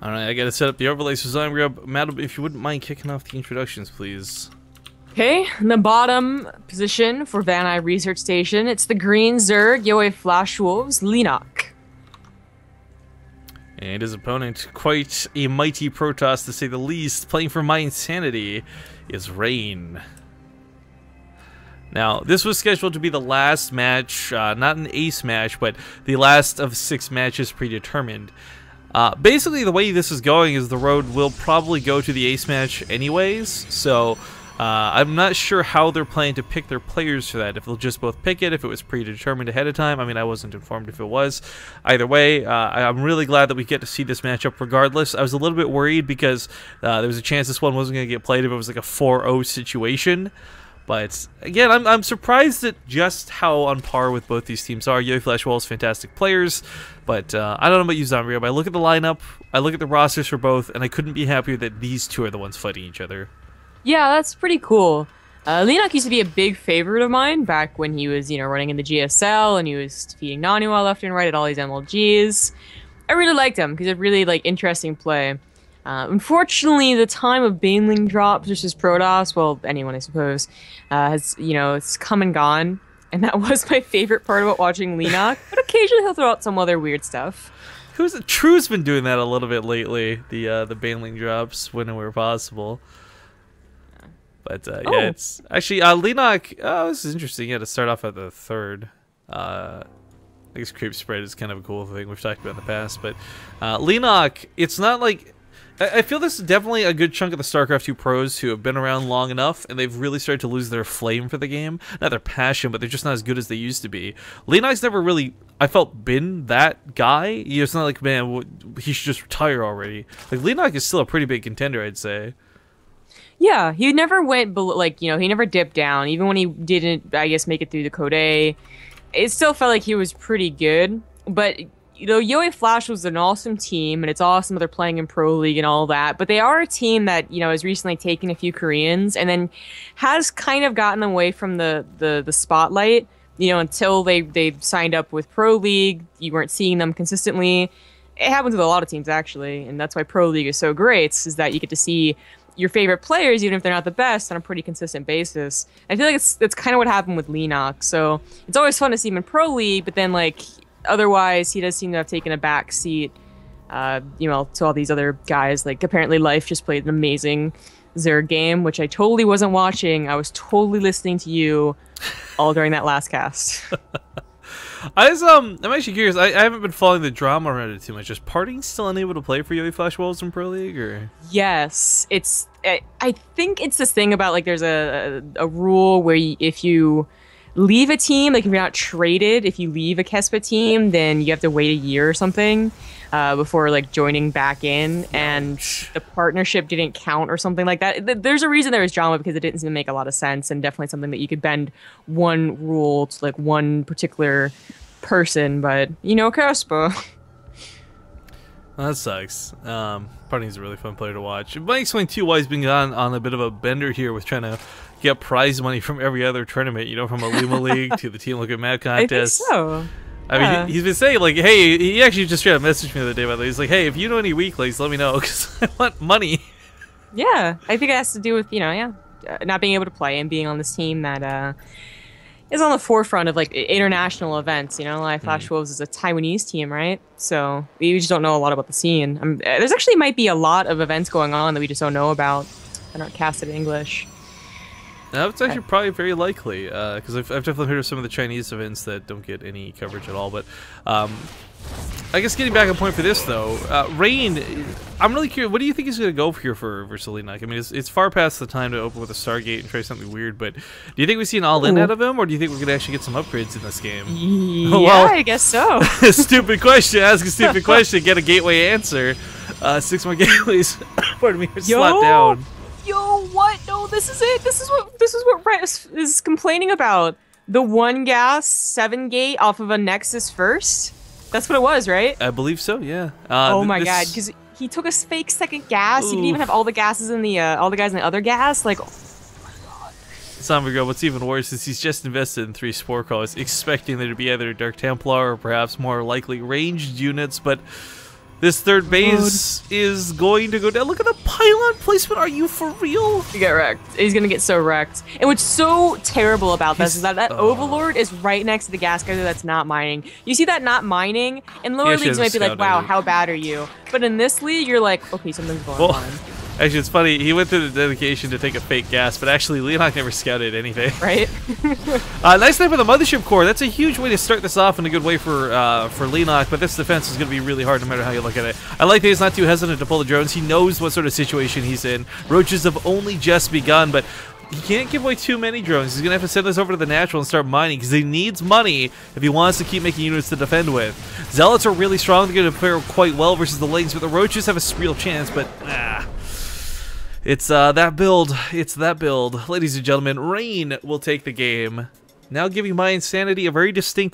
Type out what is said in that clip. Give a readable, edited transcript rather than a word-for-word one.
Alright, I gotta set up the overlay, so Zombie, Madam, if you wouldn't mind kicking off the introductions, please. Okay, in the bottom position for Van Eye Research Station, it's the green Zerg, yoeFW, Leenock. And his opponent, quite a mighty Protoss to say the least, playing for my insanity, is Rain. Now, this was scheduled to be the last match, not an ace match, but the last of 6 matches predetermined. Basically, the way this is going is the road will probably go to the ace match anyways, so I'm not sure how they're planning to pick their players for that, if they'll just both pick it, if it was predetermined ahead of time. I mean, I wasn't informed if it was. Either way, I'm really glad that we get to see this matchup regardless. I was a little bit worried because there was a chance this one wasn't going to get played if it was like a 4-0 situation. But again, I'm surprised at just how on par with both these teams are. yoeFW is fantastic players, but I don't know about you, Zombie, but I look at the lineup, I look at the rosters for both, and I couldn't be happier that these two are the ones fighting each other. Yeah, that's pretty cool. Leenock used to be a big favorite of mine back when he was, running in the GSL and he was defeating Naniwa left and right at all these MLGs. I really liked him because he had really interesting play. Unfortunately, the time of Baneling drops versus Protoss, well, anyone I suppose, has, it's come and gone. And that was my favorite part about watching Leenock. But occasionally he'll throw out some other weird stuff. True's been doing that a little bit lately, the Baneling drops whenever possible. But yeah, it's actually Leenock. Oh, this is interesting. Yeah, to start off at the 3rd. I guess creep spread is kind of a cool thing we've talked about in the past. But Leenock, it's not like I feel this is definitely a good chunk of the StarCraft 2 pros who have been around long enough, and they've really started to lose their flame for the game. Not their passion, but they're just not as good as they used to be. Leenock's never really, I felt, been that guy. It's not like, man, he should just retire already. Like, Leenock is still a pretty big contender, I'd say. Yeah, he never went below, he never dipped down. Even when he didn't, I guess, make it through the Code A, it still felt like he was pretty good. But, yoeFW was an awesome team, and it's awesome that they're playing in Pro League and all that. But they are a team that, has recently taken a few Koreans and then has kind of gotten away from the spotlight, until they signed up with Pro League. You weren't seeing them consistently. It happens with a lot of teams, actually, and that's why Pro League is so great, is that you get to see your favorite players, even if they're not the best, on a pretty consistent basis. I feel like that's kind of what happened with Leenock. So it's always fun to see him in Pro League, but then otherwise he does seem to have taken a back seat, to all these other guys. Like apparently Life just played an amazing Zerg game, which I totally wasn't watching. I was totally listening to you all during that last cast. I'm actually curious. I haven't been following the drama around it too much. Is Parting still unable to play for yoeFW in Pro League, or? Yes, it's. I think it's this thing about there's a rule where if you leave a team, if you're not traded, if you leave a Kespa team, then you have to wait a year or something before joining back in, and the partnership didn't count or something like that. There's a reason there was drama because it didn't seem to make a lot of sense, and definitely something that you could bend one rule to one particular person, but Kespa. Well, that sucks. Parting's a really fun player to watch. It might explain too why he's been on a bit of a bender here with trying to get prize money from every other tournament, from a Luma League to the Team Look at Mad contest. I think so. I mean, he's been saying, hey, he actually just tried to message me the other day, by the way. He's like, hey, if you know any weaklings, let me know, because I want money. Yeah, I think it has to do with, not being able to play and being on this team that is on the forefront of, international events, yoeFW is a Taiwanese team, right? So we just don't know a lot about the scene. There's actually might be a lot of events going on that we just don't know about that aren't casted in English. That's actually probably very likely, because I've definitely heard of some of the Chinese events that don't get any coverage at all. But I guess getting back on point for this, though, Rain, I'm really curious, what do you think he's going to go for here for Leenock? I mean, it's far past the time to open with a Stargate and try something weird, but do you think we see an all-in out of him, or do you think we're going to actually get some upgrades in this game? Yeah, well, I guess so. Stupid question. Ask a stupid question, get a gateway answer. 6 more gateways, pardon me, slap down. Yo, what? No, this is it. This is what Brett is complaining about. The 1 gas 7 gate off of a Nexus first. That's what it was, right? I believe so. Yeah. Oh my god, because he took a fake 2nd gas. Oof. You can even have all the gases in the all the guys in the other gas. Oh my god. Zombie Girl, what's even worse is he's just invested in 3 Spore Crawlers, expecting there to be either Dark Templar or perhaps more likely ranged units, but This third base is going to go down. Look at the pylon placement. Are you for real? You get wrecked. He's gonna get so wrecked. And what's so terrible about this is that Overlord is right next to the gas guy that's not mining. You see that not mining? In lower leagues, you might be like, wow, how bad are you? But in this league, you're like, okay, something's going on. Actually, it's funny. He went through the dedication to take a fake gas, but actually, Leenock never scouted anything. Right. Nice time for the Mothership Core. That's a huge way to start this off and a good way for Leenock, but this defense is going to be really hard no matter how you look at it. I like that he's not too hesitant to pull the drones. He knows what sort of situation he's in. Roaches have only just begun, but he can't give away too many drones. He's going to have to send this over to the natural and start mining because he needs money if he wants to keep making units to defend with. Zealots are really strong. They're going to fare quite well versus the lanes, but the Roaches have a real chance, but it's that build. It's that build. Ladies and gentlemen, Rain will take the game. Now giving my insanity a very distinct